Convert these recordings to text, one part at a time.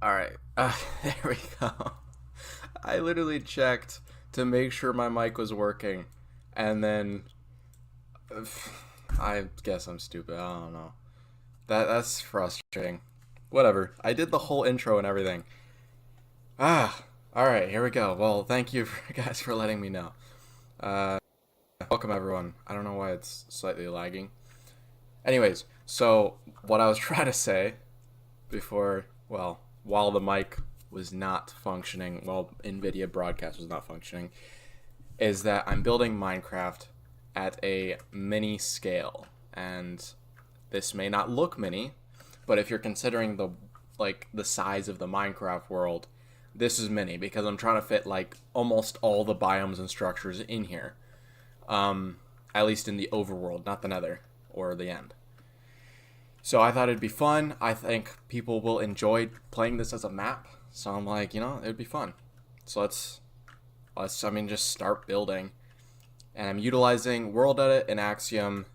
Alright, there we go. I literally checked to make sure my mic was working, and then I guess I'm stupid. I don't know. That's frustrating. Whatever. I did the whole intro and everything. Alright, here we go. Well, thank you guys for letting me know. Uh, Welcome everyone. I don't know why it's slightly lagging. Anyways, so what I was trying to say before, well, while the mic was not functioning, while NVIDIA broadcast was not functioning, is that I'm building Minecraft at a mini scale. And this may not look mini, but if you're considering the size of the Minecraft world, this is mini because I'm trying to fit like almost all the biomes and structures in here. At least in the overworld, not the nether or the end. So I thought it'd be fun. I think people will enjoy playing this as a map. So I'm like, it'd be fun. So let's just start building. And I'm utilizing World Edit and Axiom.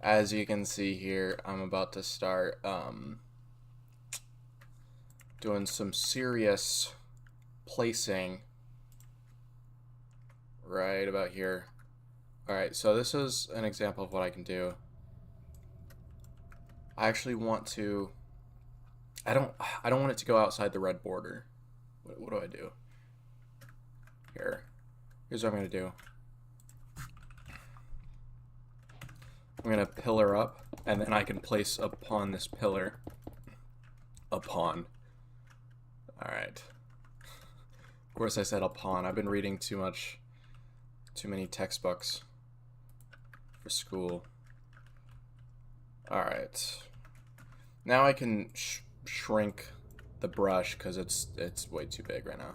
As you can see here, I'm about to start doing some serious placing right about here. Alright, so this is an example of what I can do. I actually want to... I don't want it to go outside the red border. What do I do? Here's what I'm going to do. I'm going to pillar up, and then I can place upon this pillar. Upon. Alright. Of course I said upon. I've been reading too many textbooks for school. Alright. Now I can shrink the brush because it's way too big right now.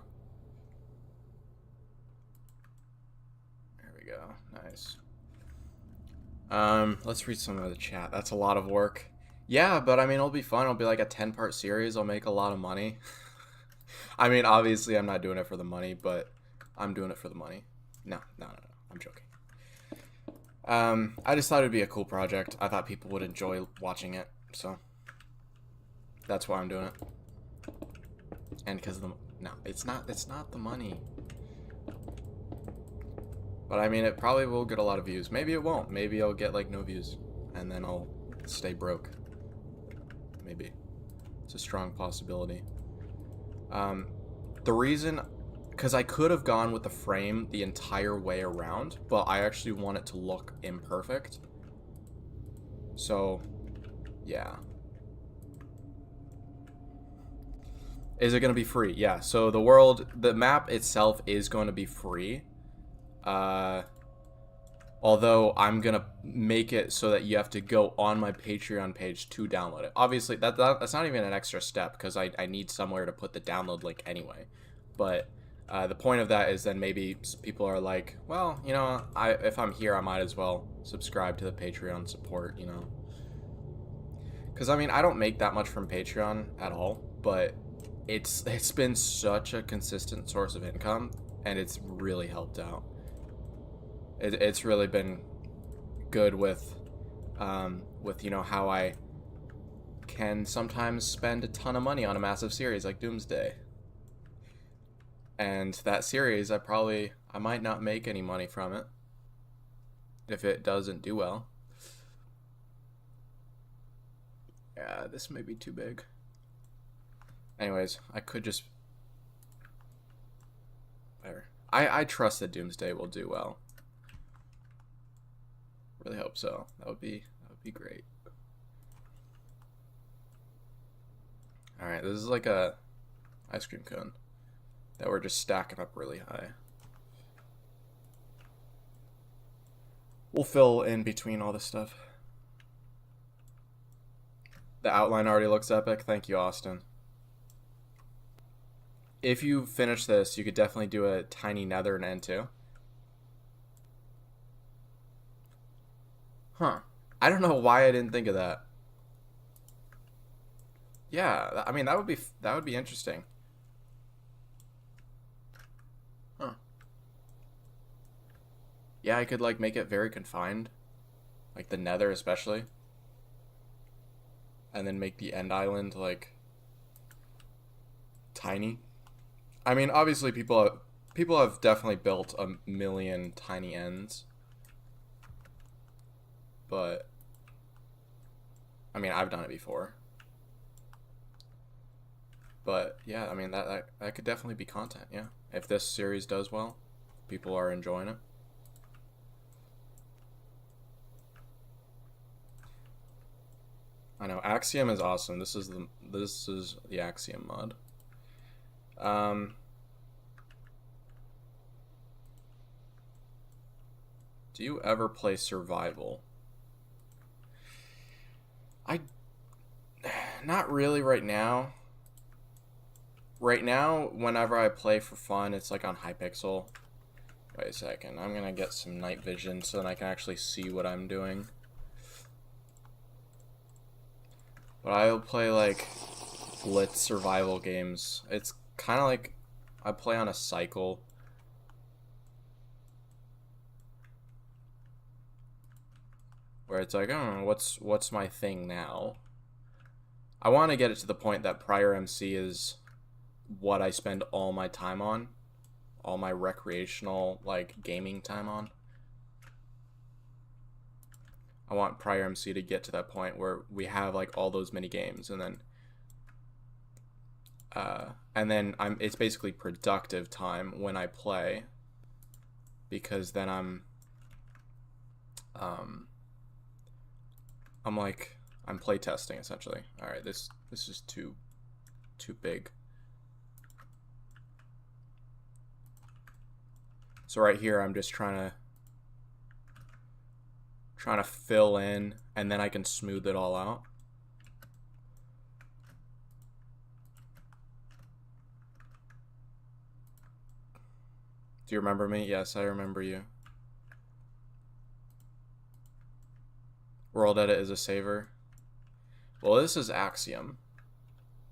There we go. Nice. Let's read some of the chat. That's a lot of work. Yeah, but I mean, it'll be fun. It'll be like a 10-part series. I'll make a lot of money. I mean, obviously I'm not doing it for the money, but I'm doing it for the money. No. I'm joking. I just thought it'd be a cool project. I thought people would enjoy watching it, so that's why I'm doing it. And because of the it's not the money. But I mean, it probably will get a lot of views. Maybe it won't. Maybe I'll get like no views, and then I'll stay broke. Maybe it's a strong possibility. The reason. Because I could have gone with the frame the entire way around, but I actually want it to look imperfect. So, yeah. Is it going to be free? Yeah, so the map itself is going to be free. Although I'm going to make it so that you have to go on my Patreon page to download it. Obviously, that's not even an extra step because I need somewhere to put the download link anyway. But... the point of that is then maybe people are like, well, if I'm here, I might as well subscribe to the Patreon support, Because, I mean, I don't make that much from Patreon at all, but it's been such a consistent source of income, and it's really helped out. It's really been good with how I can sometimes spend a ton of money on a massive series like Doomsday. And that series, I might not make any money from it if it doesn't do well. Yeah, this may be too big. Anyways, I could just... There. I trust that Doomsday will do well. Really hope so. That would be great. Alright, this is like a ice cream cone that we're just stacking up really high. We'll fill in between all this stuff. The outline already looks epic. Thank you, Austin. If you finish this, you could definitely do a tiny nether and end too. Huh. I don't know why I didn't think of that. Yeah, I mean, that would be interesting. Yeah, I could like make it very confined, like the nether especially, and then make the end island like tiny. I mean, obviously people have definitely built a million tiny ends, but I mean, I've done it before. But yeah, I mean that could definitely be content, yeah. If this series does well, people are enjoying it. I know Axiom is awesome. This is the Axiom mod. Do you ever play survival? I Not really right now. Right now, whenever I play for fun, it's like on Hypixel. Wait a second, I'm gonna get some night vision so that I can actually see what I'm doing. But I'll play like blitz survival games. It's kind of like I play on a cycle. Where it's like, I don't know, what's my thing now? I want to get it to the point that prior MC is what I spend all my time on. All my recreational, like, gaming time on. I want prior MC to get to that point where we have, like, all those mini games, and then it's basically productive time when I play, because then I'm play testing essentially. All right, this is too big. So right here, I'm just trying to fill in, and then I can smooth it all out. Do you remember me? Yes, I remember you. World edit is a saver. Well, this is Axiom,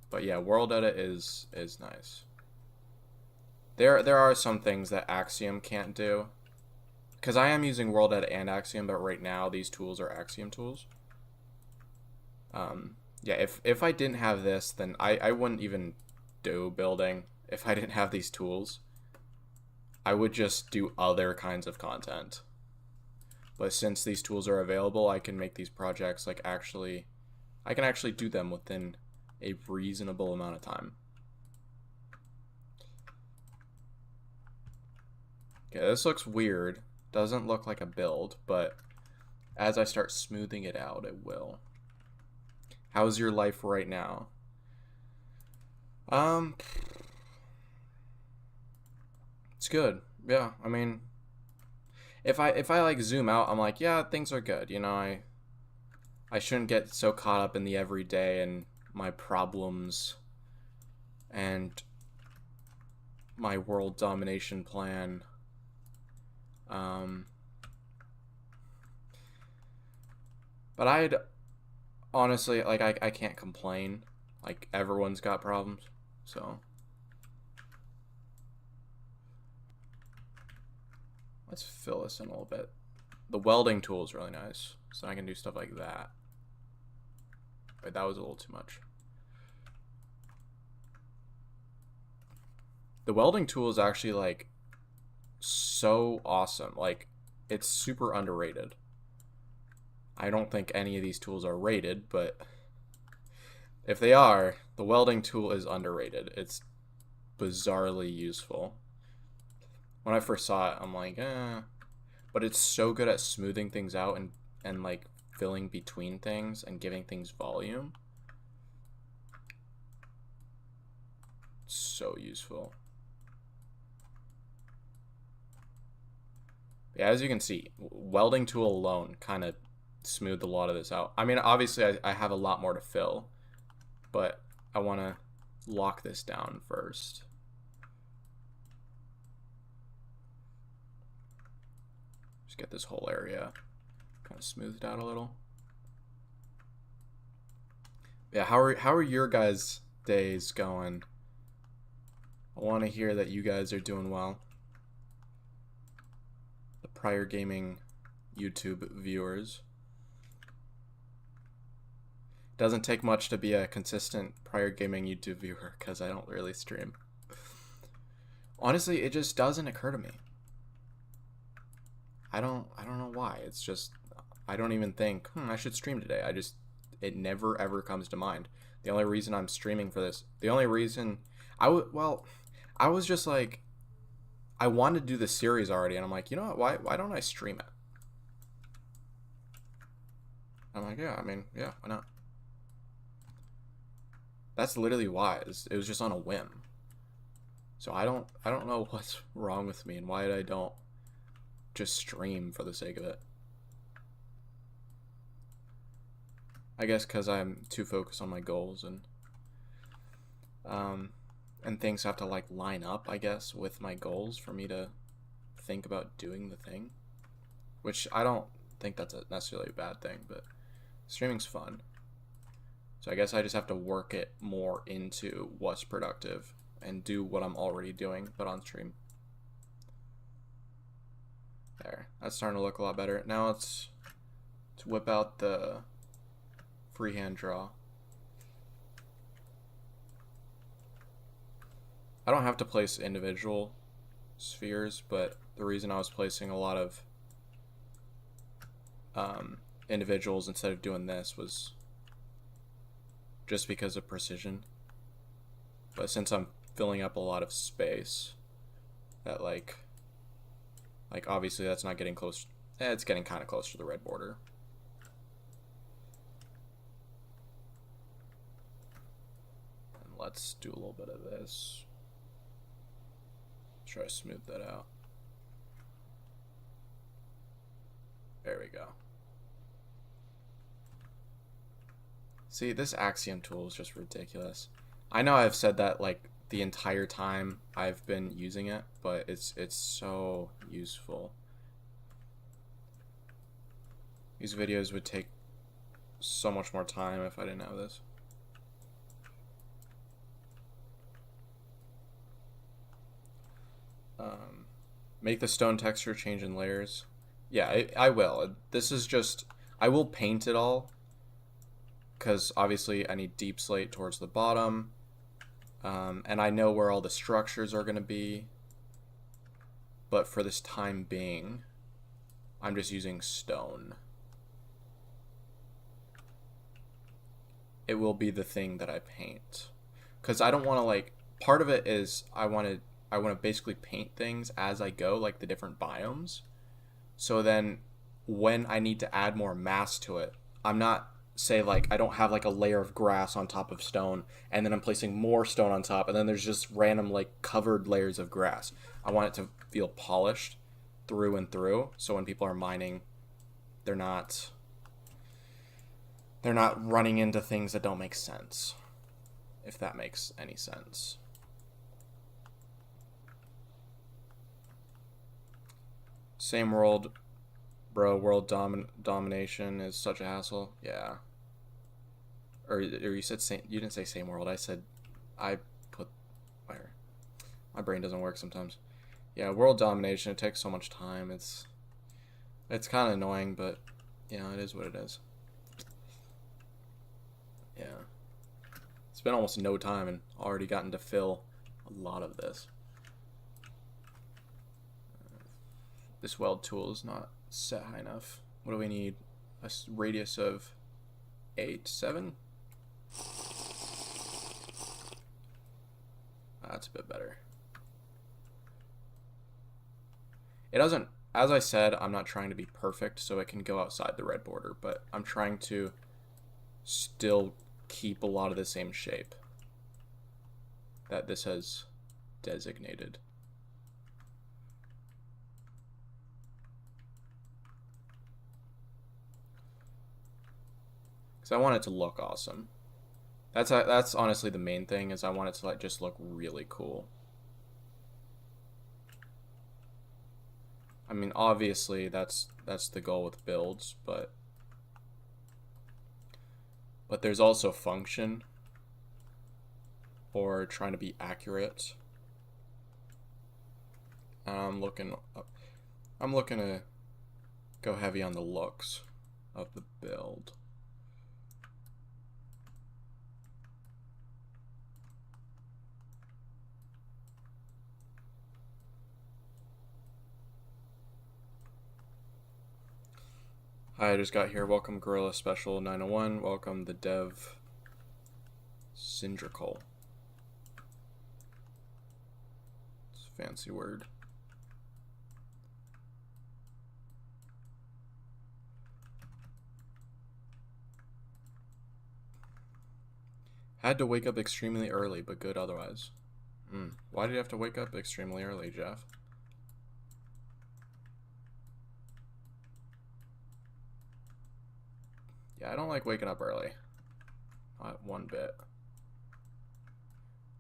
but yeah, world edit is nice. There are some things that Axiom can't do, because I am using world edit and Axiom, but right now these tools are Axiom tools. Yeah, if I didn't have this, then I wouldn't even do building. If I didn't have these tools, I would just do other kinds of content. But since these tools are available, I can make these projects like I can actually do them within a reasonable amount of time. Okay, this looks weird. Doesn't look like a build, but as I start smoothing it out, it will. How's your life right now? It's good. Yeah, I mean, if I like zoom out, I'm like, yeah, things are good. You know, I shouldn't get so caught up in the everyday and my problems and my world domination plan. But I'd honestly, like, I can't complain. Like, everyone's got problems, so. Let's fill this in a little bit. The welding tool is really nice, so I can do stuff like that. Wait, that was a little too much. The welding tool is actually, like, so awesome. Like, it's super underrated. I don't think any of these tools are rated, but if they are, the welding tool is underrated. It's bizarrely useful. When I first saw it, I'm like, but it's so good at smoothing things out and like filling between things and giving things volume. It's so useful. Yeah, as you can see, welding tool alone kind of smoothed a lot of this out. I mean, obviously I have a lot more to fill, but I want to lock this down first. Just get this whole area kind of smoothed out a little. Yeah, how are your guys' days going? I want to hear that you guys are doing well. The prior gaming YouTube viewers. Doesn't take much to be a consistent prior gaming YouTube viewer because I don't really stream. Honestly, it just doesn't occur to me. I don't know why. It's just I don't even think, I should stream today. It never ever comes to mind. The only reason I'm streaming for this, the only reason I was just like, I wanted to do this series already, and I'm like, you know what? Why don't I stream it? I'm like, yeah, I mean, yeah, why not? That's literally why. It was just on a whim. So I don't know what's wrong with me and why I don't just stream for the sake of it. I guess because I'm too focused on my goals and things have to like line up, I guess, with my goals for me to think about doing the thing, which I don't think that's necessarily a bad thing, but streaming's fun. So I guess I just have to work it more into what's productive and do what I'm already doing, but on stream. There, that's starting to look a lot better. Now let's whip out the freehand draw. I don't have to place individual spheres, but the reason I was placing a lot of individuals instead of doing this was just because of precision. But since I'm filling up a lot of space, that like obviously that's not getting close. It's getting kind of close to the red border. And let's do a little bit of this. Try to smooth that out. There we go. See, this Axiom tool is just ridiculous. I know I've said that like the entire time I've been using it, but it's so useful. These videos would take so much more time if I didn't have this. Make the stone texture change in layers. Yeah, I will. This is just, I will paint it all because obviously I need deep slate towards the bottom. And I know where all the structures are going to be. But for this time being, I'm just using stone. It will be the thing that I paint. Because I don't want to like, part of it is I want to basically paint things as I go, like the different biomes. So then when I need to add more mass to it, I'm not, say like I don't have like a layer of grass on top of stone and then I'm placing more stone on top and then there's just random like covered layers of grass. I want it to feel polished through and through, so when people are mining, they're not running into things that don't make sense, if that makes any sense. Same world, bro. World domination is such a hassle. Yeah. Or you said same. You didn't say same world. I said I put where. My brain doesn't work sometimes. Yeah, world domination. It takes so much time. It's kind of annoying, but yeah, it is what it is. Yeah. It's been almost no time and already gotten to fill a lot of this. This weld tool is not set high enough. What do we need? A radius of 8, 7? That's a bit better. It doesn't, as I said, I'm not trying to be perfect so it can go outside the red border, but I'm trying to still keep a lot of the same shape that this has designated. Because I want it to look awesome. That's honestly the main thing, is I want it to like just look really cool. I mean, obviously that's the goal with builds, but there's also function or trying to be accurate. I'm looking to go heavy on the looks of the build. I just got here. Welcome Gorilla Special 901. Welcome the Dev Syndrical. It's a fancy word. Had to wake up extremely early, but good otherwise. Why did you have to wake up extremely early, Jeff? Yeah, I don't like waking up early. Not one bit.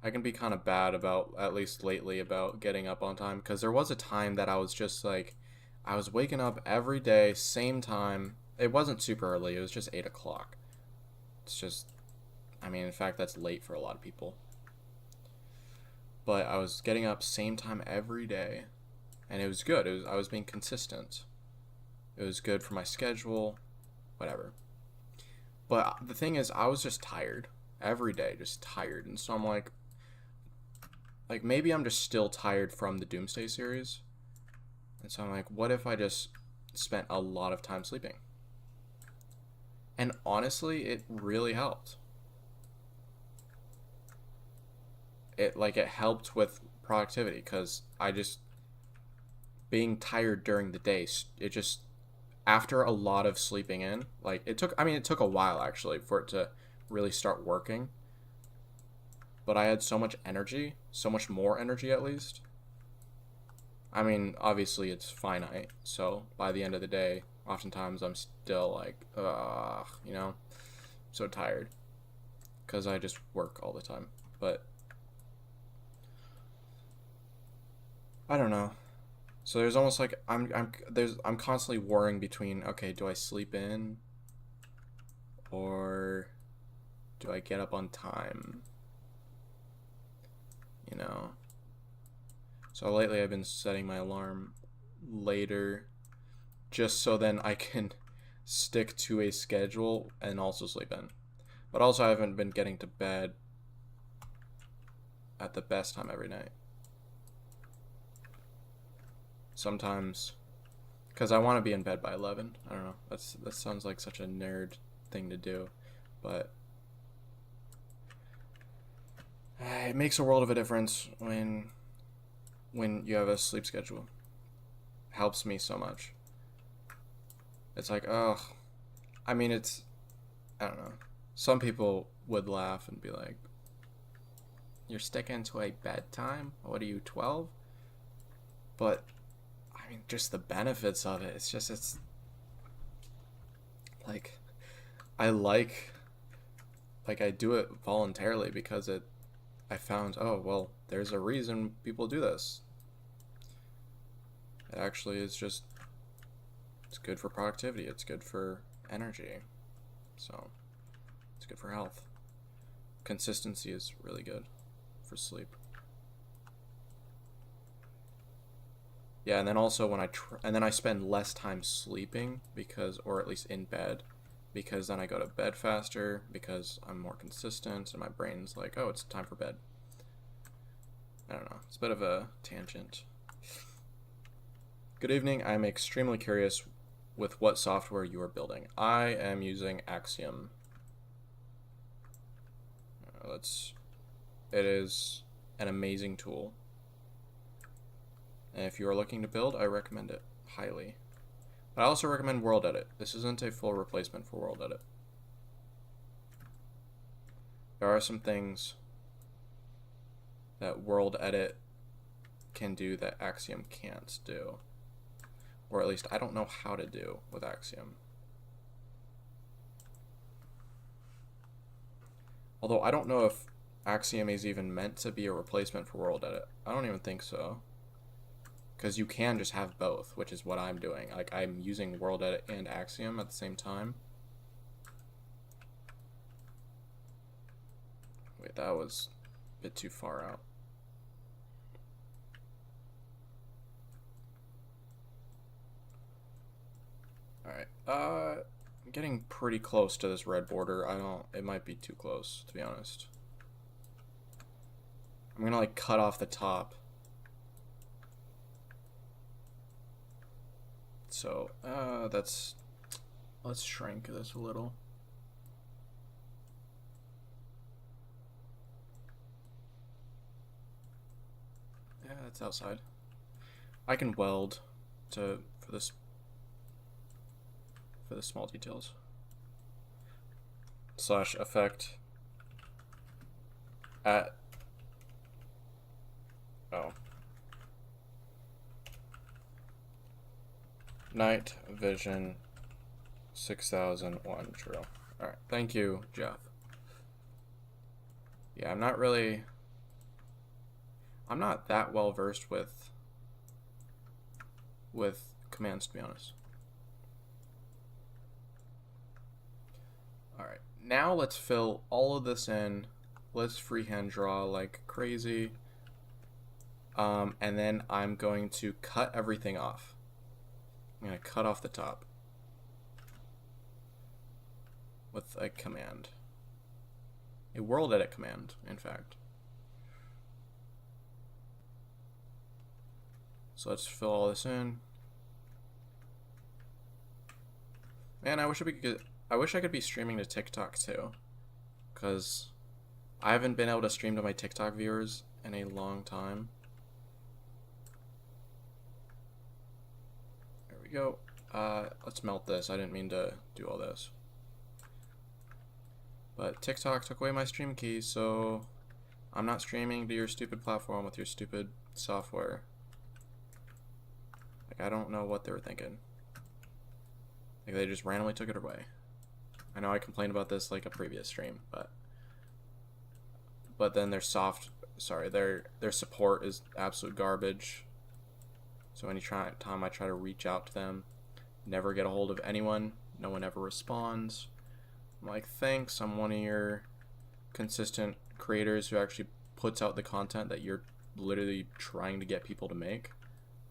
I can be kind of bad about, at least lately, about getting up on time. Because there was a time that I was just like, I was waking up every day, same time. It wasn't super early, it was just 8 o'clock. It's just, I mean, in fact, that's late for a lot of people. But I was getting up same time every day, and it was good. I was being consistent. It was good for my schedule, whatever. But the thing is, I was just tired every day, just tired. And so I'm like maybe I'm just still tired from the Doomsday series. And so I'm like, what if I just spent a lot of time sleeping? And honestly, it really helped. It helped with productivity, because I just, being tired during the day, it just, after a lot of sleeping in, it took a while actually for it to really start working, but I had so much energy, so much more energy at least. I mean, obviously it's finite, so by the end of the day, oftentimes I'm still like, you know, so tired, because I just work all the time. But I don't know. So there's almost like I'm constantly worrying between, okay, do I sleep in or do I get up on time? You know. So lately I've been setting my alarm later just so then I can stick to a schedule and also sleep in. But also I haven't been getting to bed at the best time every night. Sometimes, because I want to be in bed by 11. I don't know. That sounds like such a nerd thing to do, but it makes a world of a difference when you have a sleep schedule. It helps me so much. It's like, oh, I mean, I don't know. Some people would laugh and be like, "You're sticking to a bedtime? What are you, 12?" But I mean, just the benefits of it. It's like, I do it voluntarily because I found, oh, well, there's a reason people do this. It actually is just, it's good for productivity. It's good for energy. So, it's good for health. Consistency is really good for sleep. Yeah, and then also when I spend less time sleeping or at least in bed, because then I go to bed faster, because I'm more consistent and my brain's like, oh, it's time for bed. I don't know. It's a bit of a tangent. Good evening. I'm extremely curious with what software you are building. I am using Axiom. It is an amazing tool. And if you are looking to build, I recommend it highly. But I also recommend World Edit. This isn't a full replacement for World Edit. There are some things that World Edit can do that Axiom can't do. Or at least I don't know how to do with Axiom. Although I don't know if Axiom is even meant to be a replacement for World Edit. I don't even think so. Because you can just have both, which is what I'm doing. Like, I'm using World Edit and Axiom at the same time. Wait, that was a bit too far out. Alright, I'm getting pretty close to this red border. It might be too close, to be honest. I'm gonna, cut off the top. So, let's shrink this a little. Yeah, that's outside. I can weld for the small details. Slash effect at night vision 6001 true. Alright, thank you, Jeff. Yeah, I'm not that well versed with commands, to be honest. Alright, now let's fill all of this in. Let's freehand draw like crazy. And then I'm going to cut everything off. I'm going to cut off the top with a command. A world edit command, in fact. So let's fill all this in. Man, I wish I could be streaming to TikTok too, because I haven't been able to stream to my TikTok viewers in a long time. There we go. Let's melt this. I didn't mean to do all this. But TikTok took away my stream key, so I'm not streaming to your stupid platform with your stupid software. Like, I don't know what they were thinking. Like, they just randomly took it away. I know I complained about this like a previous stream, but then their support is absolute garbage. So time I try to reach out to them, never get a hold of anyone. No one ever responds. I'm like, thanks, I'm one of your consistent creators who actually puts out the content that you're literally trying to get people to make,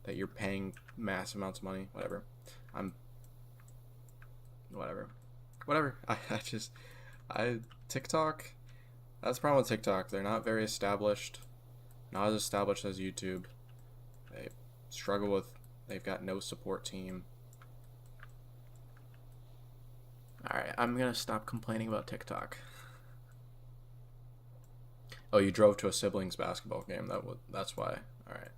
that you're paying massive amounts of money, whatever. Whatever. TikTok, that's the problem with TikTok. They're not very established, not as established as YouTube. They've got no support team. Alright, I'm gonna stop complaining about TikTok. Oh, you drove to a siblings basketball game. That's why. Alright.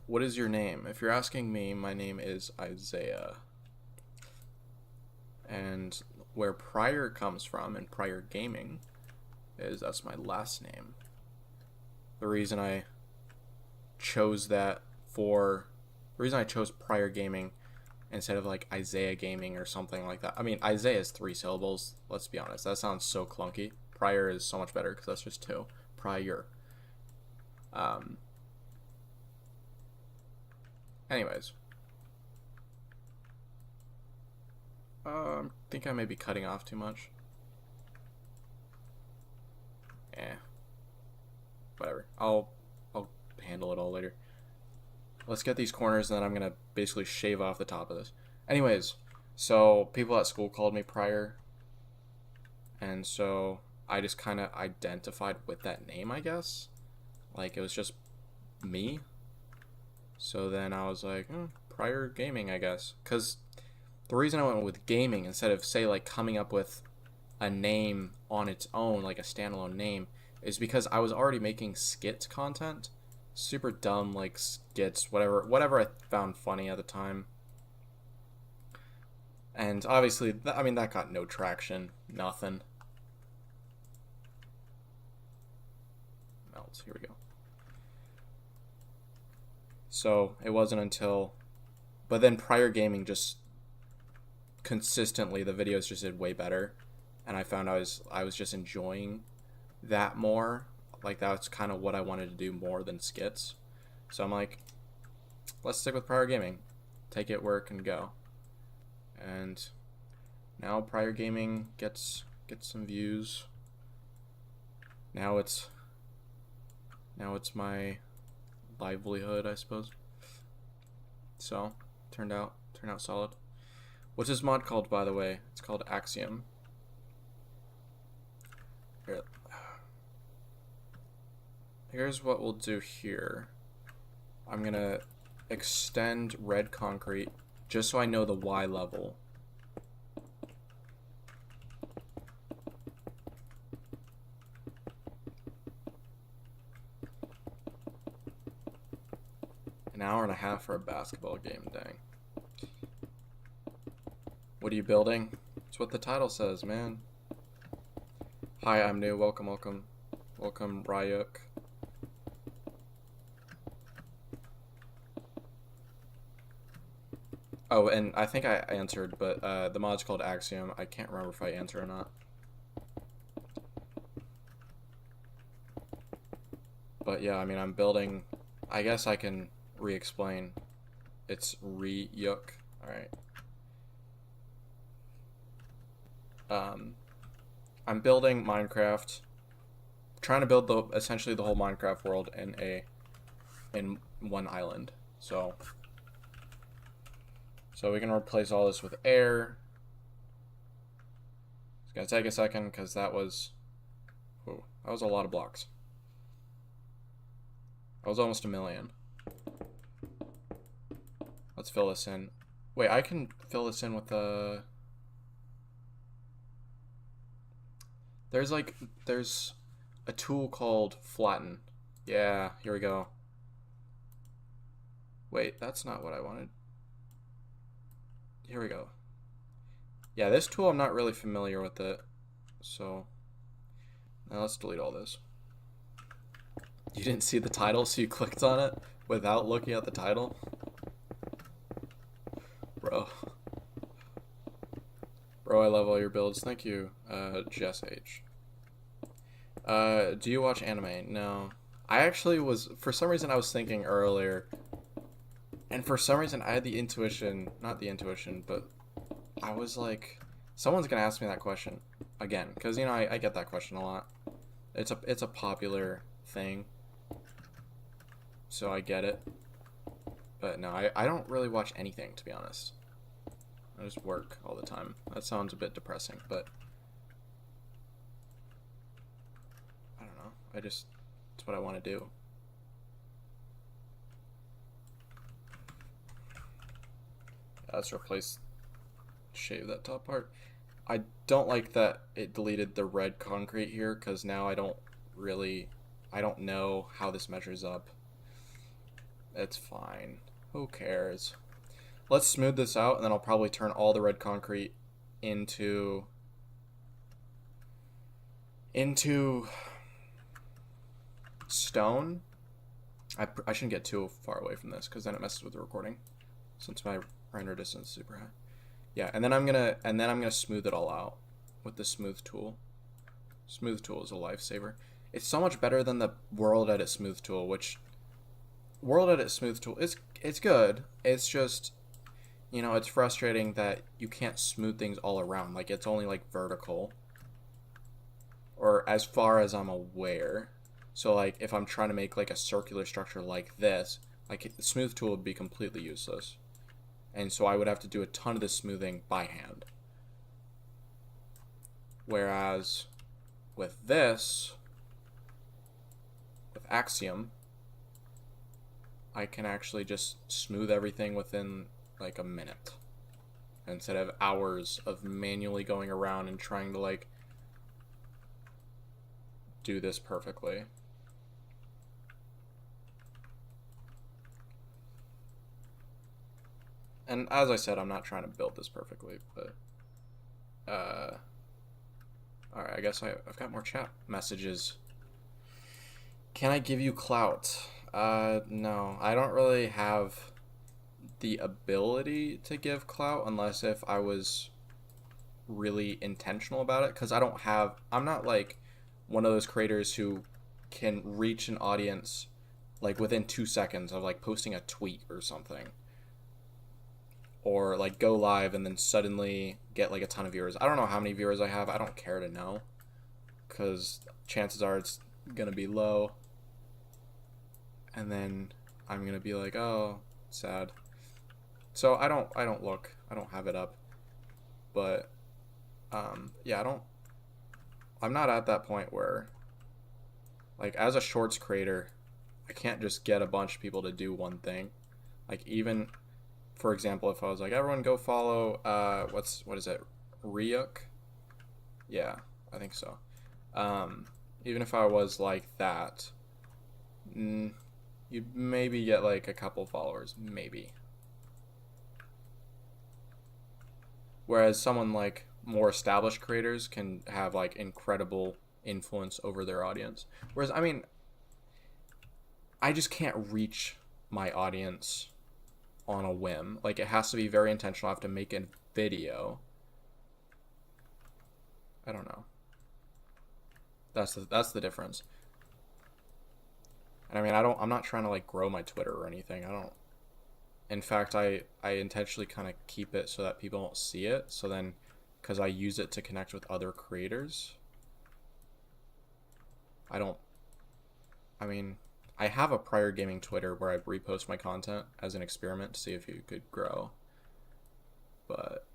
What is your name? If you're asking me, my name is Isaiah. And where Prior comes from, and Prior Gaming, that's my last name. The reason I chose Prior Gaming instead of like Isaiah Gaming or something like that. I mean, Isaiah is 3 syllables. Let's be honest. That sounds so clunky. Prior is so much better because that's just 2. Prior. Anyways. I think I may be cutting off too much. Whatever. I'll handle it all later. Let's get these corners, and then I'm gonna basically shave off the top of this. Anyways, so people at school called me Prior, and so I just kind of identified with that name, I guess. Like, it was just me. So then I was like, Prior Gaming, I guess. Because the reason I went with gaming instead of, say, like, coming up with a name on its own, like a standalone name, is because I was already making skit content. Super dumb, like, skits, whatever I found funny at the time. And obviously, that got no traction. Nothing. Melts. Here we go. So, it wasn't until... But then Prior Gaming just... Consistently, the videos just did way better. And I found I was just enjoying that more. Like, that's kind of what I wanted to do more than skits. So I'm like, let's stick with Prior Gaming. Take it where it can go. And now Prior Gaming gets some views. Now it's my livelihood, I suppose. So, turned out solid. What's this mod called, by the way? It's called Axiom. Here's what we'll do here. I'm gonna extend red concrete just so I know the Y level. An hour and a half for a basketball game, dang. What are you building? It's what the title says, man. Hi, I'm new. Welcome, welcome. Welcome, Ryuk. Oh, and I think I answered, but the mod's called Axiom. I can't remember if I answered or not. But yeah, I mean, I'm building... I guess I can re-explain. It's Ryuk. Alright. I'm building Minecraft. Trying to build essentially the whole Minecraft world in one island. So we can replace all this with air. It's gonna take a second because that was a lot of blocks. That was almost 1 million. Let's fill this in. Wait, I can fill this in with a... There's a tool called flatten. Yeah, here we go. Wait, that's not what I wanted. Here we go. Yeah, this tool, I'm not really familiar with it. So, now let's delete all this. You didn't see the title, so you clicked on it without looking at the title? Bro. Bro, I love all your builds. Thank you, Jess H. Do you watch anime? No. I actually was, for some reason I was thinking earlier, and for some reason I had the intuition, not the intuition, but I was like, someone's gonna ask me that question again, because, you know, I get that question a lot. It's a popular thing, so I get it. But no, I don't really watch anything, to be honest. I just work all the time. That sounds a bit depressing, but I don't know. It's what I want to do. Let's shave that top part. I don't like that it deleted the red concrete here, because now I don't know how this measures up. It's fine. Who cares? Let's smooth this out, and then I'll probably turn all the red concrete into stone. I shouldn't get too far away from this, because then it messes with the recording, since my render distance is super high. Yeah, and then I'm gonna smooth it all out with the smooth tool. Smooth tool is a lifesaver. It's so much better than the world edit smooth tool, which world edit smooth tool it's good. It's just, you know, it's frustrating that you can't smooth things all around. Like, it's only like vertical, or as far as I'm aware. So like if I'm trying to make like a circular structure like this, like the smooth tool would be completely useless. And so I would have to do a ton of this smoothing by hand. Whereas with this, with Axiom, I can actually just smooth everything within like a minute, instead of hours of manually going around and trying to like do this perfectly. And as I said, I'm not trying to build this perfectly, but alright, I guess I've got more chat messages. Can I give you clout? No, I don't really have the ability to give clout, unless if I was really intentional about it, because I'm not like one of those creators who can reach an audience like within 2 seconds of like posting a tweet or something, or like go live and then suddenly get like a ton of viewers. I don't know how many viewers I have. I don't care to know, because chances are it's gonna be low, and then I'm gonna be like, oh, sad. So I don't look. I don't have it up, but yeah, I'm not at that point where, like, as a shorts creator, I can't just get a bunch of people to do one thing. Like even, for example, if I was like, everyone go follow, what is it, Ryuk? Yeah, I think so. Even if I was like that, you'd maybe get like a couple followers, maybe. Whereas someone like more established creators can have like incredible influence over their audience. Whereas, I mean, I just can't reach my audience on a whim. Like, it has to be very intentional. I have to make a video. I don't know. That's the difference. And I mean, I'm not trying to like grow my Twitter or anything. I don't. In fact, I intentionally kind of keep it so that people don't see it. So then, because I use it to connect with other creators, I don't. I mean, I have a prior gaming Twitter where I repost my content as an experiment to see if you could grow. But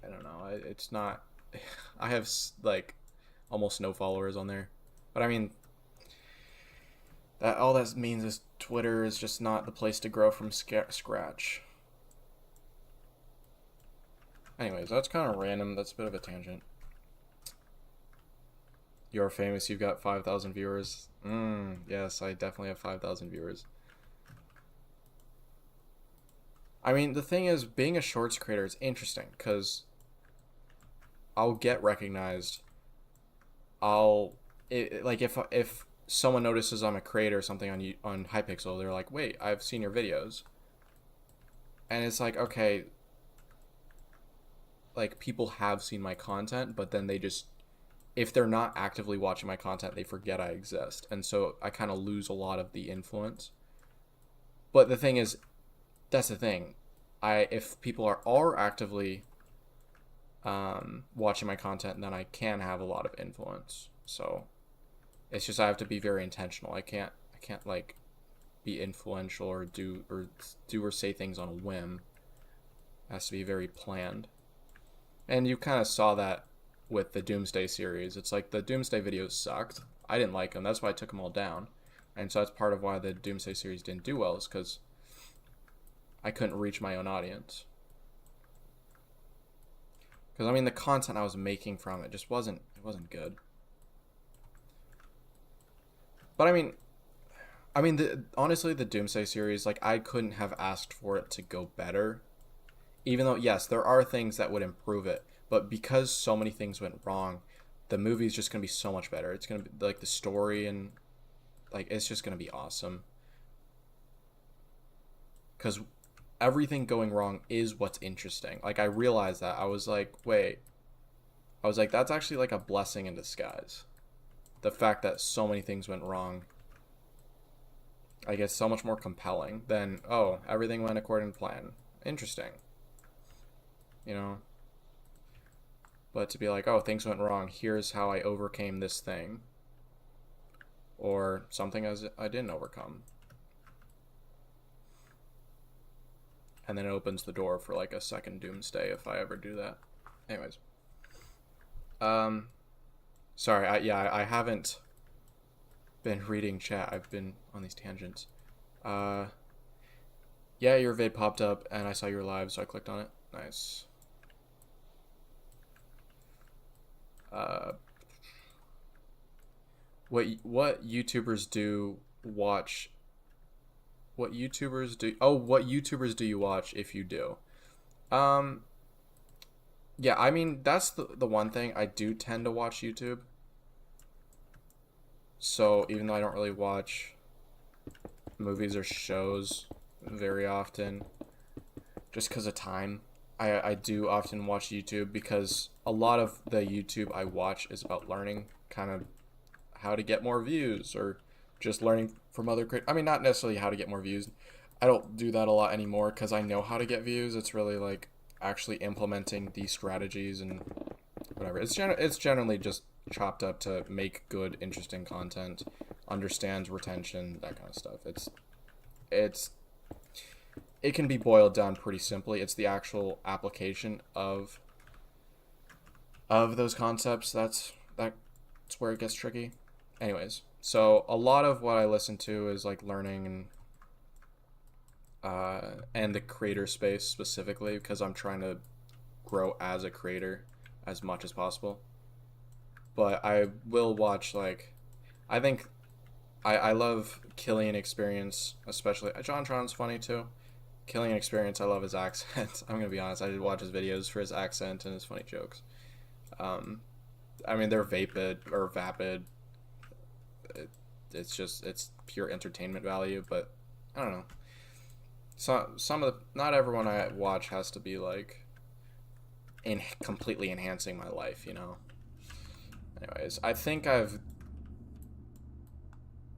I don't know. It's not. I have like almost no followers on there. But I mean, that all that means is Twitter is just not the place to grow from scratch. Anyways, that's kind of random. That's a bit of a tangent. You're famous. You've got 5,000 viewers. Yes, I definitely have 5,000 viewers. I mean, the thing is, being a shorts creator is interesting because I'll get recognized. Like if someone notices I'm a creator or something on Hypixel, they're like, "Wait, I've seen your videos," and it's like, okay, like people have seen my content, but then they just, if they're not actively watching my content, they forget I exist, and so I kind of lose a lot of the influence. But the thing is, that's the thing. If people are actively watching my content, then I can have a lot of influence. So it's just I have to be very intentional. I can't like be influential or do or say things on a whim. It has to be very planned. And you kind of saw that with the Doomsday series. It's like the Doomsday videos sucked. I didn't like them. That's why I took them all down. And so that's part of why the Doomsday series didn't do well, is because I couldn't reach my own audience. Because I mean, the content I was making from it just wasn't good. But I mean, honestly, the Doomsday series, like, I couldn't have asked for it to go better. Even though, yes, there are things that would improve it, but because so many things went wrong, the movie's just gonna be so much better. It's gonna be like the story and like it's just gonna be awesome. Because everything going wrong is what's interesting. Like, I realized that. I was like, wait. I was like, that's actually like a blessing in disguise. The fact that so many things went wrong, I guess, so much more compelling than, oh, everything went according to plan. Interesting. You know? But to be like, oh, things went wrong. Here's how I overcame this thing. Or something as I didn't overcome. And then it opens the door for like a second Doomsday if I ever do that. Anyways. Sorry, I haven't been reading chat. I've been on these tangents. Yeah, your vid popped up and I saw you were live, so I clicked on it. Nice. What YouTubers do watch? What YouTubers do you watch if you do? Yeah, I mean, that's the one thing. I do tend to watch YouTube. So even though I don't really watch movies or shows very often, just because of time, I do often watch YouTube because a lot of the YouTube I watch is about learning kind of how to get more views or just learning from other creators. I mean, not necessarily how to get more views. I don't do that a lot anymore because I know how to get views. It's really like actually implementing these strategies and whatever. It's generally just chopped up to make good, interesting content, understand retention, that kind of stuff. It can be boiled down pretty simply. It's the actual application of those concepts that's where it gets tricky. Anyways, so a lot of what I listen to is like learning and the creator space specifically because I'm trying to grow as a creator as much as possible. But I will watch, like, I think I love Killian Experience, especially. JonTron's funny too. Killian Experience, I love his accent. I'm gonna be honest, I did watch his videos for his accent and his funny jokes. Um, I mean, they're vapid. It's pure entertainment value, but I don't know. Some of the not everyone I watch has to be like in completely enhancing my life, you know. Anyways, I think I've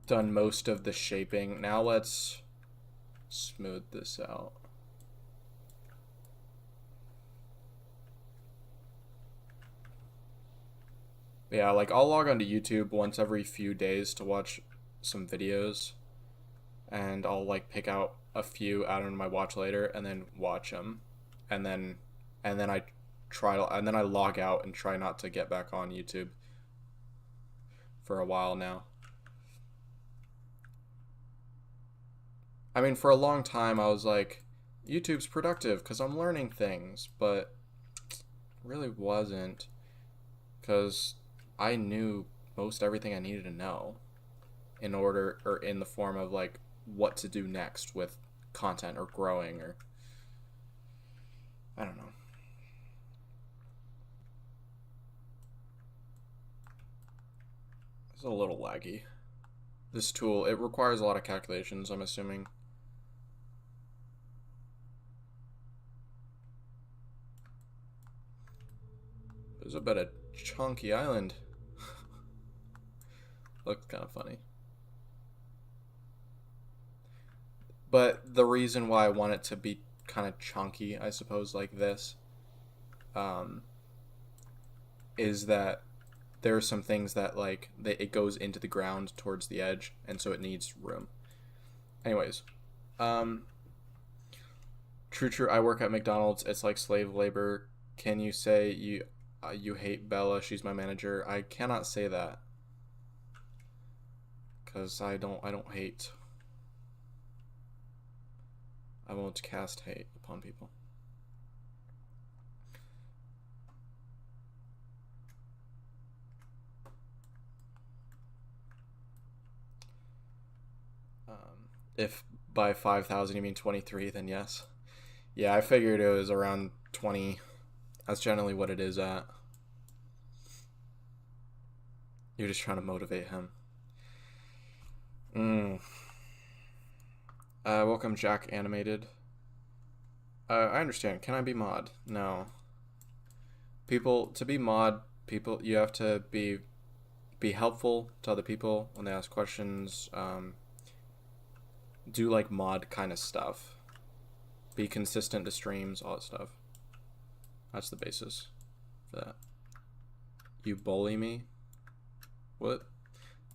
done most of the shaping. Now let's smooth this out. Yeah, like I'll log onto YouTube once every few days to watch some videos, and I'll like pick out a few out of my watch later and then watch them, and then I and then I log out and try not to get back on YouTube for a while now. I mean, for a long time I was like, YouTube's productive because I'm learning things, but it really wasn't, because I knew most everything I needed to know in order, or in the form of like what to do next with content or growing, or I don't know. It's a little laggy. This tool, it requires a lot of calculations, I'm assuming. There's a bit of chunky island. Looks kind of funny. But the reason why I want it to be kind of chunky, I suppose, like this, is that there are some things that, like, it goes into the ground towards the edge, and so it needs room. Anyways, true, I work at McDonald's. It's like slave labor. Can you say you hate Bella? She's my manager. I cannot say that, because I don't hate. I won't cast hate upon people. If by 5,000 you mean 23, then yes. Yeah, I figured it was around 20. That's generally what it is at. You're just trying to motivate him. Welcome, Jack Animated. I understand. Can I be mod? No. To be mod, you have to be helpful to other people when they ask questions. Do like mod kind of stuff. Be consistent to streams, all that stuff. That's the basis for that. You bully me? What?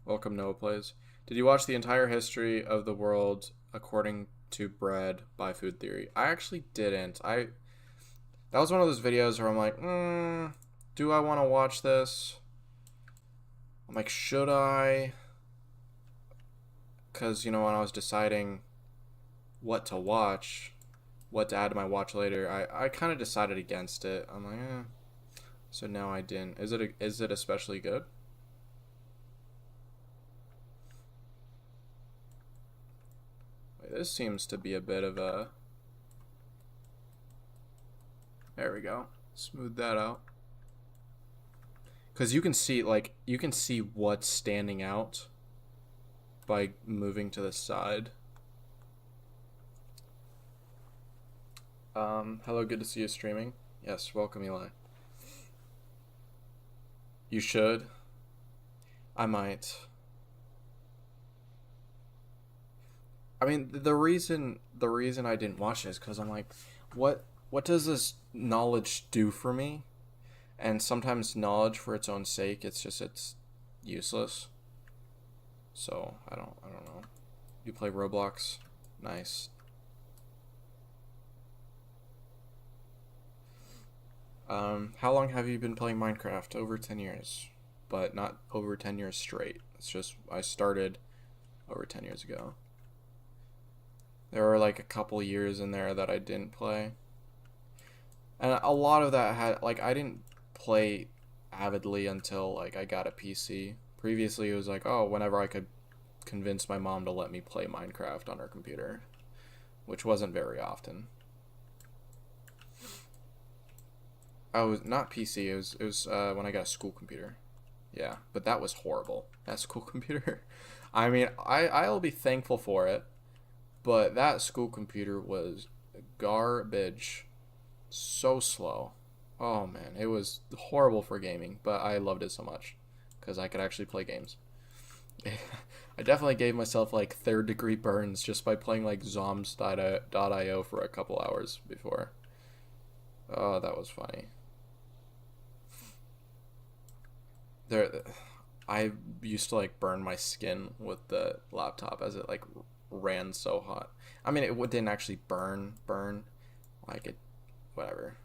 Welcome, Noah Plays. Did you watch the entire history of the world according to bread by Food Theory? I actually didn't. That was one of those videos where I'm like, do I want to watch this? I'm like, should I? Because, you know, when I was deciding what to watch, what to add to my watch later, I kind of decided against it. I'm like, So now I didn't. Is it especially good? Wait, this seems to be a bit of a... There we go. Smooth that out. Because you can see what's standing out by moving to the side. Hello, good to see you streaming. Yes, welcome, Eli. You should. I might. I mean, the reason I didn't watch this is because I'm like, what does this knowledge do for me? And sometimes knowledge for its own sake, it's useless. So I don't know. You play Roblox? Nice. How long have you been playing Minecraft? Over 10 years, but not over 10 years straight. It's just I started over 10 years ago. There were like a couple years in there that I didn't play. And a lot of that had, like, I didn't play avidly until, like, I got a PC. Previously, it was like, oh, whenever I could convince my mom to let me play Minecraft on her computer, which wasn't very often. Oh, not PC, it was when I got a school computer. Yeah, but that was horrible. That school computer. I mean, I'll be thankful for it, but that school computer was garbage. So slow. Oh man, it was horrible for gaming, but I loved it so much because I could actually play games. I definitely gave myself like third degree burns just by playing like zoms.io for a couple hours before. Oh, that was funny. There, I used to like burn my skin with the laptop as it like ran so hot. I mean, it didn't actually burn, like it, whatever.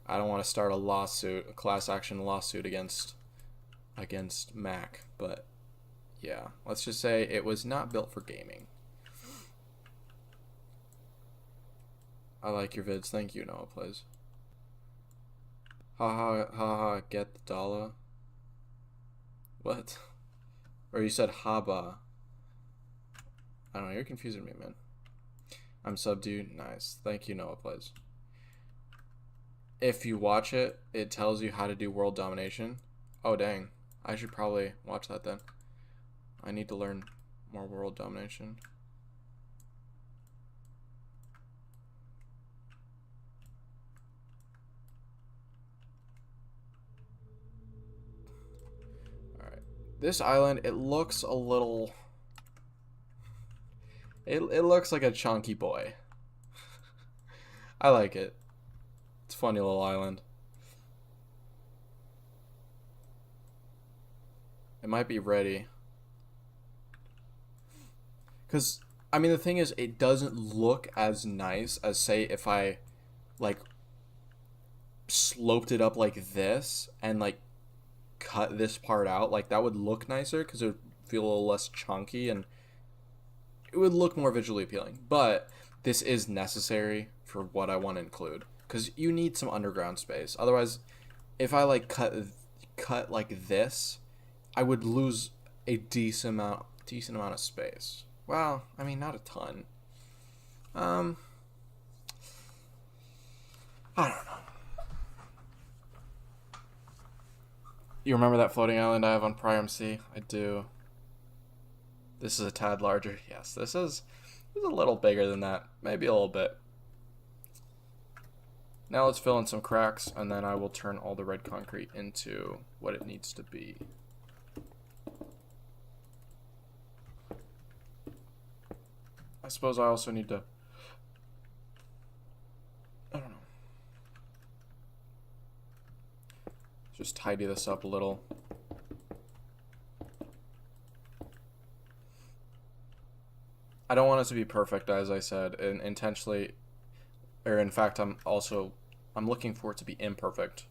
I don't want to start a lawsuit, a class action lawsuit against Mac, but yeah, let's just say it was not built for gaming. I like your vids. Thank you, Noah Plays. Haha, haha, get the dollar. What? Or you said haba. I don't know, you're confusing me, man. I'm subdued. Nice. Thank you, Noah Plays. If you watch it, it tells you how to do world domination. Oh, dang. I should probably watch that then. I need to learn more world domination. Alright. This island, it looks a little... It looks like a chunky boy. I like it. It's a funny little island. It might be ready. Because, I mean, the thing is, it doesn't look as nice as, say, if I, like, sloped it up like this and, like, cut this part out. Like, that would look nicer because it would feel a little less chunky and it would look more visually appealing. But this is necessary for what I want to include because you need some underground space. Otherwise, if I, like, cut like this, I would lose a decent amount of space. Well, I mean, not a ton. I don't know. You remember that floating island I have on Priam C? I do. This is a tad larger. Yes, this is a little bigger than that. Maybe a little bit. Now let's fill in some cracks, and then I will turn all the red concrete into what it needs to be. I suppose I also need to, I don't know, just tidy this up a little. I don't want it to be perfect, as I said, and intentionally, or in fact, I'm looking for it to be imperfect.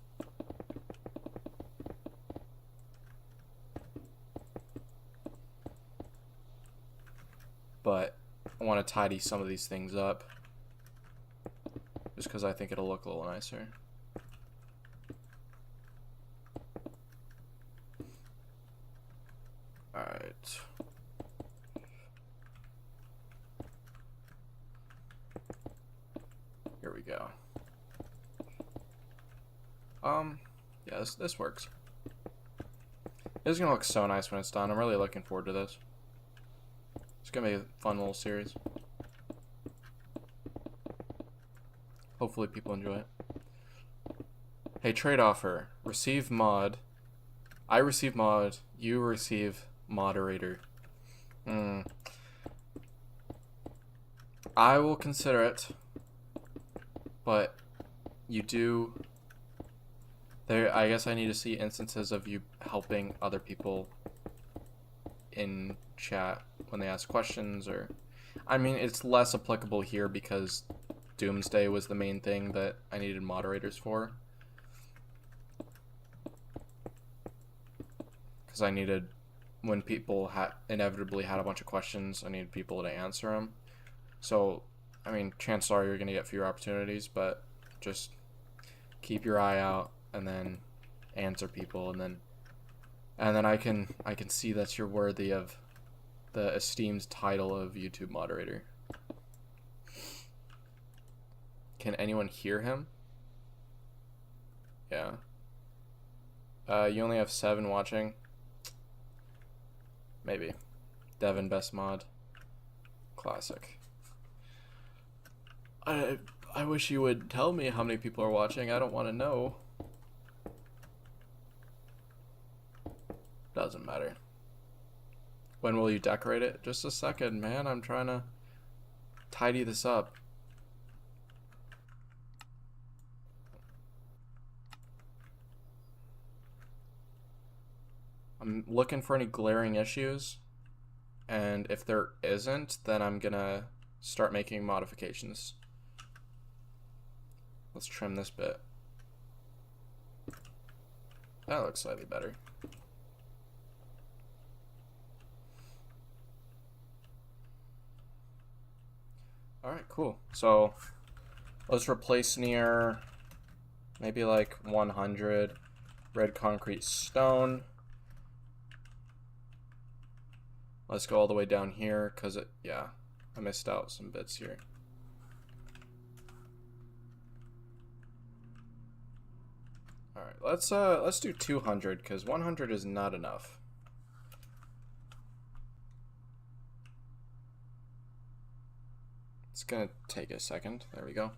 But I want to tidy some of these things up just because I think it'll look a little nicer. Alright. Here we go. Yeah, this works. This is gonna look so nice when it's done. I'm really looking forward to this. It's gonna be a fun little series. Hopefully people enjoy it. Hey, trade offer. Receive mod. I receive mod. You receive moderator. I will consider it. But you do... I guess I need to see instances of you helping other people in chat when they ask questions, or I mean, it's less applicable here because Doomsday was the main thing that I needed moderators for, because I needed, when people inevitably had a bunch of questions, I needed people to answer them. So, I mean, chances are you're going to get fewer opportunities, but just keep your eye out and then answer people, and then I can see that you're worthy of the esteemed title of YouTube moderator. Can anyone hear him? Yeah. You only have 7 watching. Maybe. Devin, best mod. Classic. I wish you would tell me how many people are watching. I don't want to know. Doesn't matter. When will you decorate it? Just a second, man. I'm trying to tidy this up. I'm looking for any glaring issues, and if there isn't, then I'm gonna start making modifications. Let's trim this bit. That looks slightly better. Alright, cool. So let's replace near maybe like 100 red concrete stone. Let's go all the way down here, because yeah, I missed out some bits here. Alright, let's do 200, because 100 is not enough. It's gonna take a second. There we go.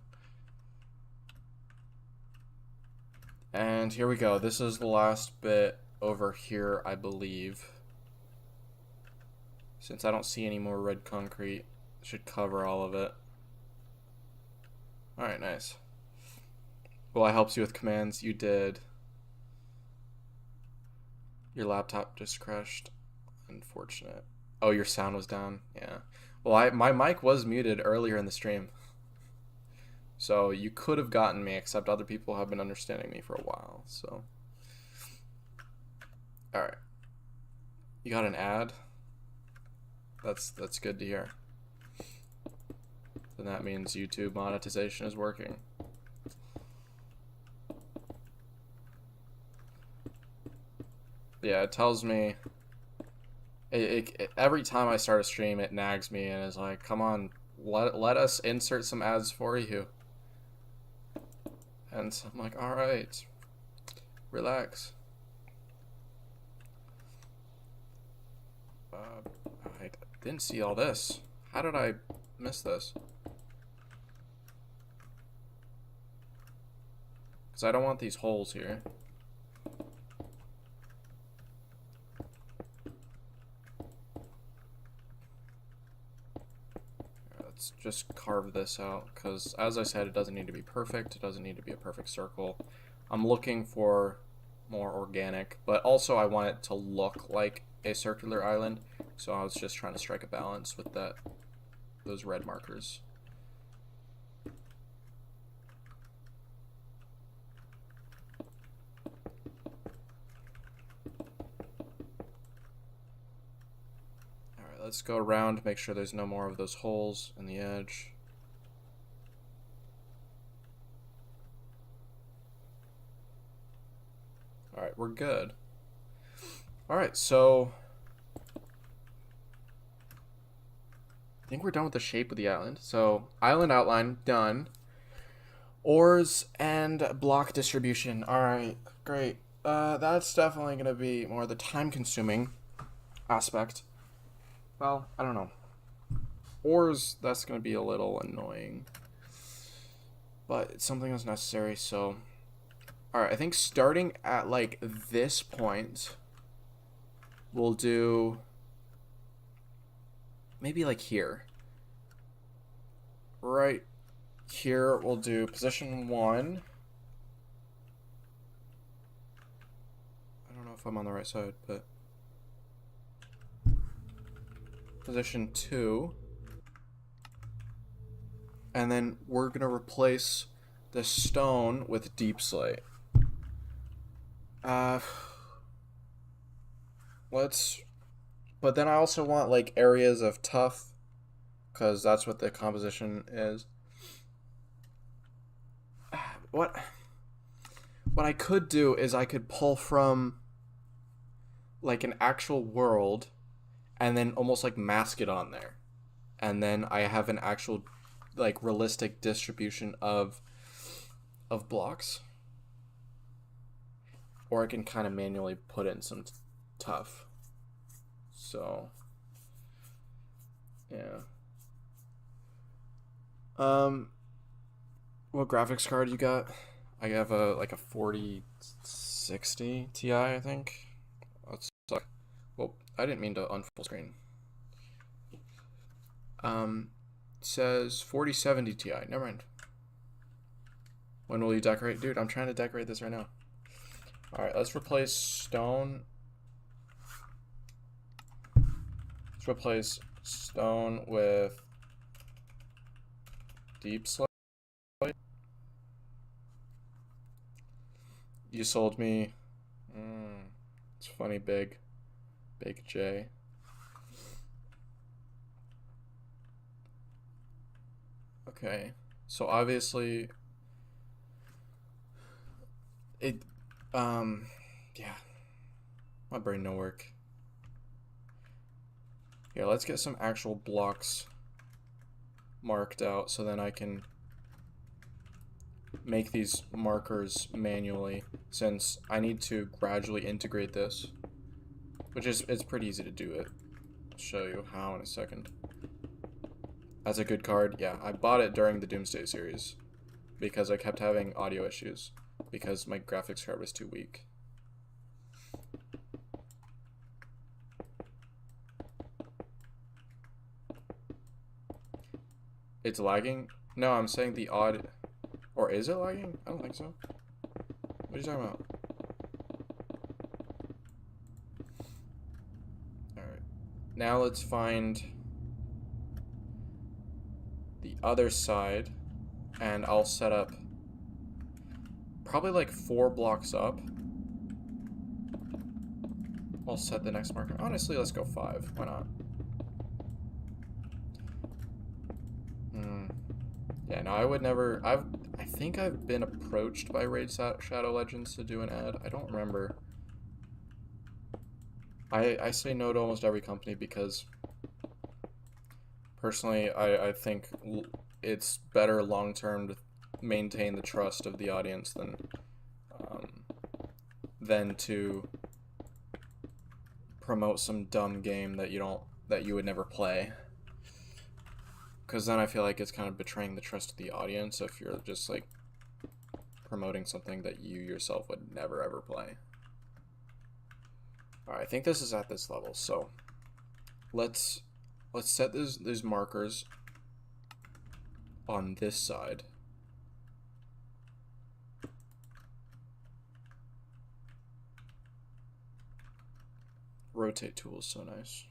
And here we go. This is the last bit over here, I believe. Since I don't see any more red concrete, should cover all of it. Alright, nice. Well, I helped you with commands. You did. Your laptop just crashed. Unfortunate. Oh, your sound was down. Yeah. Well, my mic was muted earlier in the stream. So you could have gotten me, except other people have been understanding me for a while, so. Alright. You got an ad? That's good to hear. Then that means YouTube monetization is working. Yeah, it tells me every time I start a stream it nags me and is like, come on, let us insert some ads for you. And so I'm like, alright, relax. I didn't see all this. How did I miss this? Because I don't want these holes here. Let's just carve this out, because as I said, it doesn't need to be perfect. It doesn't need to be a perfect circle. I'm looking for more organic, but also I want it to look like a circular island, so I was just trying to strike a balance with those red markers. Alright, let's go around, make sure there's no more of those holes in the edge. Alright, we're good. Alright, so I think we're done with the shape of the island. So island outline done. Ores and block distribution. Alright, great. That's definitely gonna be more the time consuming aspect. Well, I don't know. Ores, that's gonna be a little annoying. But it's something that's necessary, so alright, I think starting at like this point, we'll do maybe like here. Right here, we'll do position 1. I don't know if I'm on the right side, but position 2. And then we're gonna replace the stone with deep slate. But then I also want like areas of tough because that's what the composition is. What I could do is I could pull from like an actual world and then almost like mask it on there. And then I have an actual like realistic distribution of blocks. Or I can kind of manually put in some tough. So yeah. What graphics card you got? I have a 4060 Ti, I think. That's suck. Well, I didn't mean to unfull screen. Says 4070 Ti. Never mind. When will you decorate? Dude, I'm trying to decorate this right now. Alright, let's replace stone. Let's replace stone with deep slate. You sold me. It's funny, Big J. Okay, so obviously it yeah, my brain no work. Here, let's get some actual blocks marked out so then I can make these markers manually, since I need to gradually integrate this, which is, it's pretty easy to do it. I'll show you how in a second. That's a good card. Yeah, I bought it during the Doomsday series because I kept having audio issues because my graphics card was too weak. It's lagging? No, I'm saying the odd... Or is it lagging? I don't think so. What are you talking about? Alright. Now let's find the other side, and I'll set up probably like 4 blocks up. I'll set the next marker. Honestly, let's go 5. Why not? Yeah, no, I would never... I think I've been approached by Raid Shadow Legends to do an ad. I don't remember. I say no to almost every company because personally I think it's better long term to maintain the trust of the audience than to promote some dumb game that you would never play. Because then I feel like it's kind of betraying the trust of the audience if you're just like promoting something that you yourself would never ever play. Alright, I think this is at this level, so let's set these markers on this side. Rotate tool is so nice.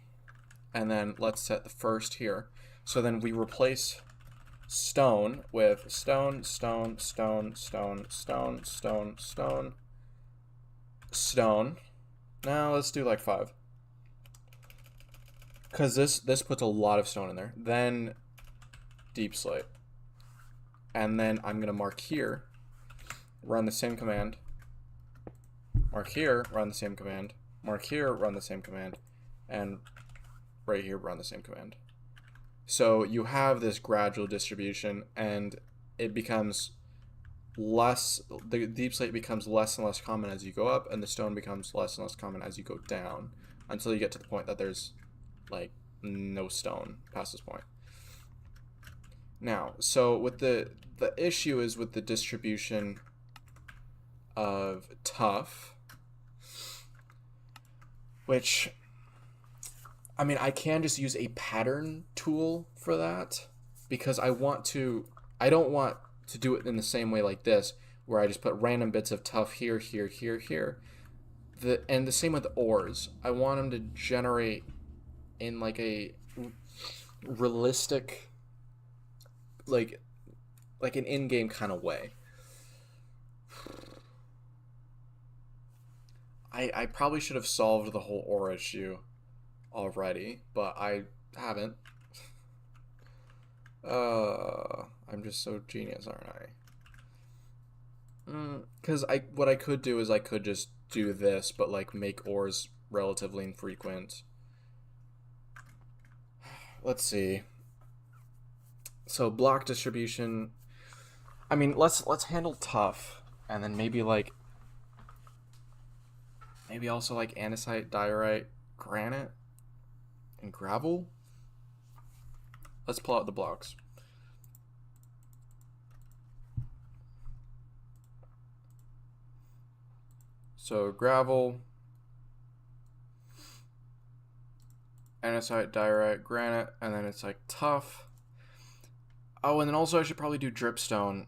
And then let's set the first here. So then we replace stone with stone, stone, stone, stone, stone, stone, stone, stone. Now let's do like 5. Because this puts a lot of stone in there. Then deep slate. And then I'm going to mark here, run the same command. Mark here, run the same command. Mark here, run the same command. And right here, run the same command. So you have this gradual distribution, and it becomes less, the deep slate becomes less and less common as you go up, and the stone becomes less and less common as you go down, until you get to the point that there's like no stone past this point. Now, so with the issue is with the distribution of tough, which, I mean, I can just use a pattern tool for that, because I don't want to do it in the same way like this, where I just put random bits of tough here, here, here, here. And the same with ores. I want them to generate in like a realistic, like an in-game kind of way. I probably should have solved the whole ore issue already, but I haven't. I'm just so genius, aren't I? Because what I could do is I could just do this, but like make ores relatively infrequent. Let's see. So block distribution. I mean, let's handle tough, and then maybe also like andesite, diorite, granite, and gravel. Let's pull out the blocks. So gravel, andesite, diorite, granite, and then it's like tough. Oh, and then also I should probably do dripstone.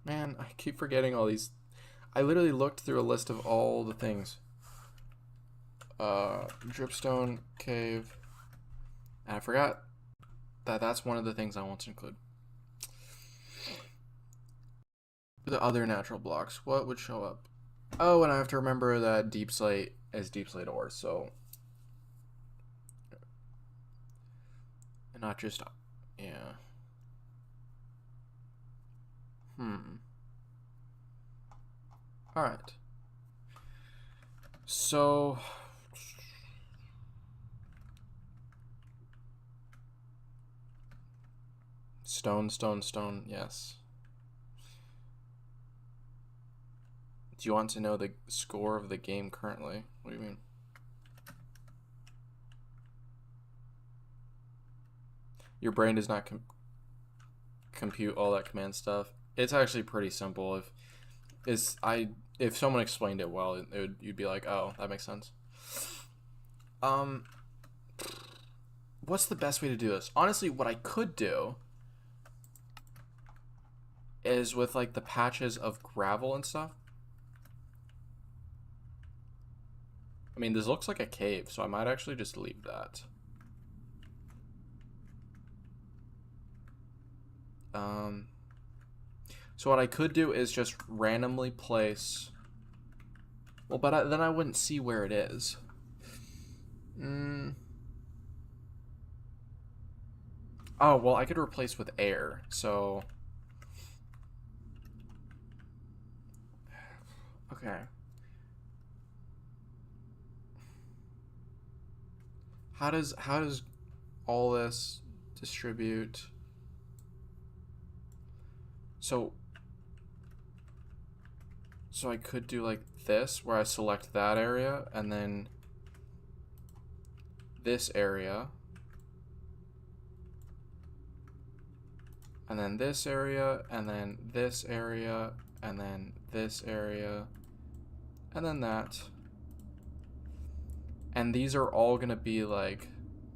Man, I keep forgetting all these. I literally looked through a list of all the things. Dripstone, cave, and I forgot that that's one of the things I want to include. The other natural blocks, what would show up? Oh, and I have to remember that deep slate is deep slate ore, so. And not just, yeah. Alright. So. Stone, stone, stone, yes. Do you want to know the score of the game currently? What do you mean? Your brain does not compute all that command stuff. It's actually pretty simple. If someone explained it well, you'd be like, oh, that makes sense. What's the best way to do this? Honestly, what I could do is with like the patches of gravel and stuff. I mean, this looks like a cave, so I might actually just leave that. So what I could do is just randomly place. Well, but then I wouldn't see where it is. Oh, well, I could replace with air, so. Okay. How does all this distribute? So I could do like this, where I select that area, and then this area, and then this area, and then this area, and then this area, and then that. And these are all gonna be like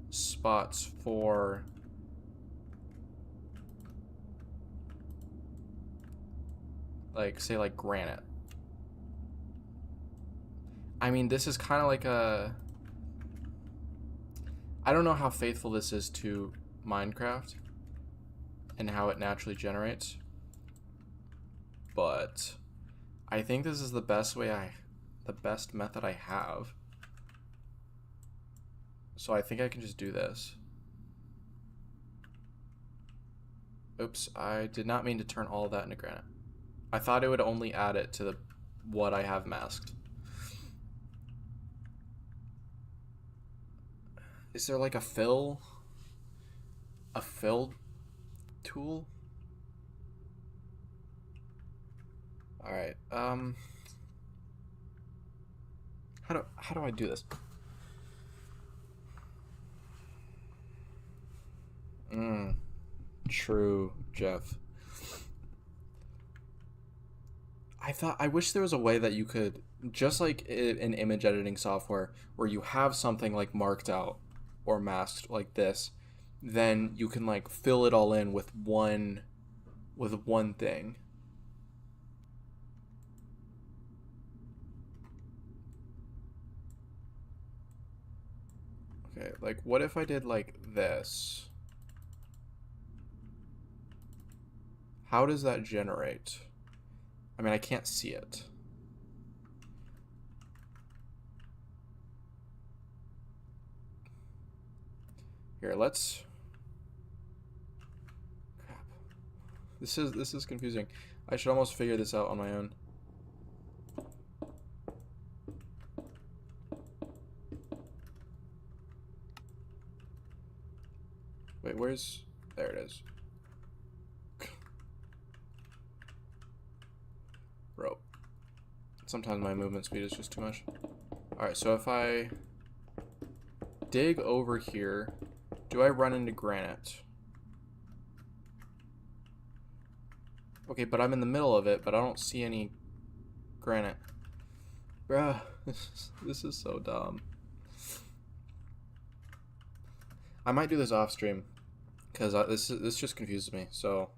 spots for like, say, like granite. I mean, this is kind of like a. I don't know how faithful this is to Minecraft and how it naturally generates, but I think this is the best method I have. So I think I can just do this. Oops, I did not mean to turn all of that into granite. I thought it would only add it to what I have masked. Is there like a fill tool? All right. How do I do this? True, Jeff. I wish there was a way that you could, just like in image editing software, where you have something like marked out or masked like this, then you can like fill it all in with one thing. Okay, like what if I did like this? How does that generate? I mean, I can't see it. Here, let's. This is confusing. I should almost figure this out on my own. Wait, where's... There it is. Rope. Sometimes my movement speed is just too much. Alright, so if I dig over here, do I run into granite? Okay, but I'm in the middle of it, but I don't see any granite. Bruh, this is so dumb. I might do this off stream, because this just confuses me. So,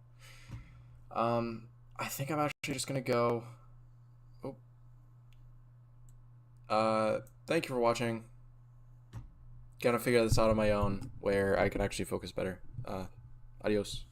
I think I'm actually just gonna go. Oh. Thank you for watching. Gonna figure this out on my own, where I can actually focus better. Adios.